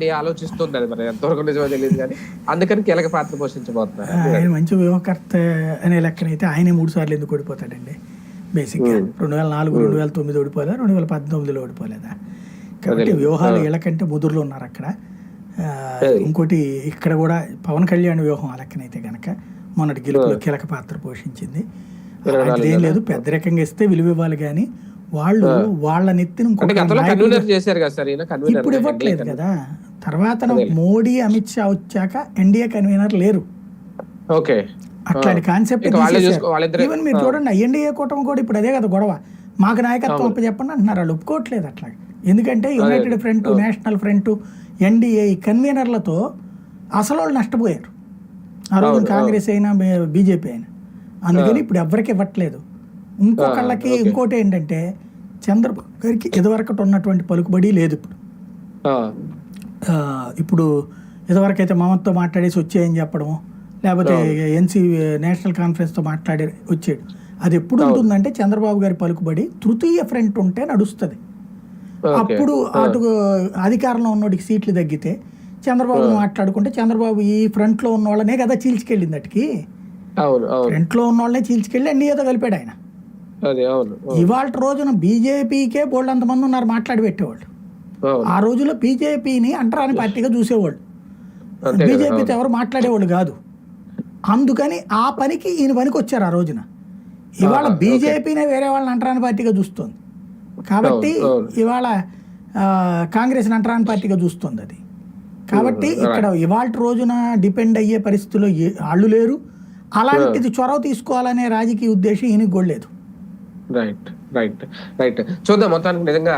NDA ఆలోచిస్తుంది. అది మరి ఎంతవరకు నిజమో తెలియదు కానీ అందుకని కీలక పాత్ర పోషించబోతున్నారు. ఆయన మంచి వ్యూహకర్త అనే లెక్కనైతే ఆయనే 3 సార్లు ఎందుకు ఓడిపోతాడండి బేసిక్గా. 2004, 2009 ఓడిపోలేదా, 2019లో ఓడిపోలేదా? కాబట్టి వ్యూహాలు వీళ్ళకంటే ముదురులో ఉన్నారు అక్కడ. ఇంకోటి ఇక్కడ కూడా పవన్ కళ్యాణ్ వ్యూహం ఆ లెక్కనైతే కనుక మొన్నటి గెలుపులో కీలక పాత్ర పోషించింది. అలాంటిది ఏం లేదు, పెద్ద రకంగా ఇస్తే విలువ ఇవ్వాలి కానీ వాళ్ళు వాళ్ళ నెత్తిన ఇప్పుడు ఇవ్వట్లేదు కదా. తర్వాత మోడీ, అమిత్ షా వచ్చాక ఎన్డీఏ కన్వీనర్ లేరు. అట్లాంటి కాన్సెప్ట్ ఈవెన్ మీరు చూడండి, ఎన్డీఏ కూటమి కూడా ఇప్పుడు అదే కదా గొడవ. మాకు నాయకత్వం చెప్పండి అంటున్నారు, వాళ్ళు ఒప్పుకోవట్లేదు అట్లా. ఎందుకంటే United front, national front, NDA ఈ కన్వీనర్లతో అసలు వాళ్ళు నష్టపోయారు ఆ రోజు, కాంగ్రెస్ అయినా బీజేపీ అయినా. అందుకని ఇప్పుడు ఎవరికి ఇవ్వట్లేదు. ఇంకొకళ్ళకి ఇంకోటి ఏంటంటే చంద్రబాబు గారికి ఇదివరకటి ఉన్నటువంటి పలుకుబడి లేదు ఇప్పుడు. ఇప్పుడు ఇదివరకైతే మమతతో మాట్లాడేసి వచ్చేయని చెప్పడము, లేకపోతే నేషనల్ కాన్ఫరెన్స్తో మాట్లాడి వచ్చాడు. అది ఎప్పుడు ఉంటుందంటే చంద్రబాబు గారి పలుకుబడి తృతీయ ఫ్రంట్ ఉంటే నడుస్తుంది. అప్పుడు అటు అధికారంలో ఉన్నోడికి సీట్లు తగ్గితే చంద్రబాబు మాట్లాడుకుంటే చంద్రబాబు ఈ ఫ్రంట్లో ఉన్న వాళ్ళనే కదా చీల్చుకెళ్ళింది. అటుకి ఫ్రంట్లో ఉన్న వాళ్ళనే చీల్చుకెళ్ళి ఎన్డీఏతో కలిపాడు ఆయన. ఇవాళ రోజున బీజేపీకే బోల్డ్ అంతమంది ఉన్నారు మాట్లాడి పెట్టేవాళ్ళు. ఆ రోజుల్లో బీజేపీని అంటరాని పార్టీగా చూసేవాళ్ళు, బీజేపీతో ఎవరు మాట్లాడేవాళ్ళు కాదు. అందుకని ఆ పనికి ఈయన పనికి వచ్చారు ఆ రోజున. ఇవాళ బీజేపీనే వేరే వాళ్ళని అంటరాని పార్టీగా చూస్తుంది కాబట్టి ఇవాళ కాంగ్రెస్ని అంటరాని పార్టీగా చూస్తుంది అది. కాబట్టి ఇక్కడ ఇవాళ రోజున డిపెండ్ అయ్యే పరిస్థితుల్లో వాళ్ళు లేరు. అలాంటిది చొరవ తీసుకోవాలనే రాజకీయ ఉద్దేశం ఈయనకి కూడా లేదు. రైట్ రైట్ రైట్ చూద్దాం మొత్తానికి నిజంగా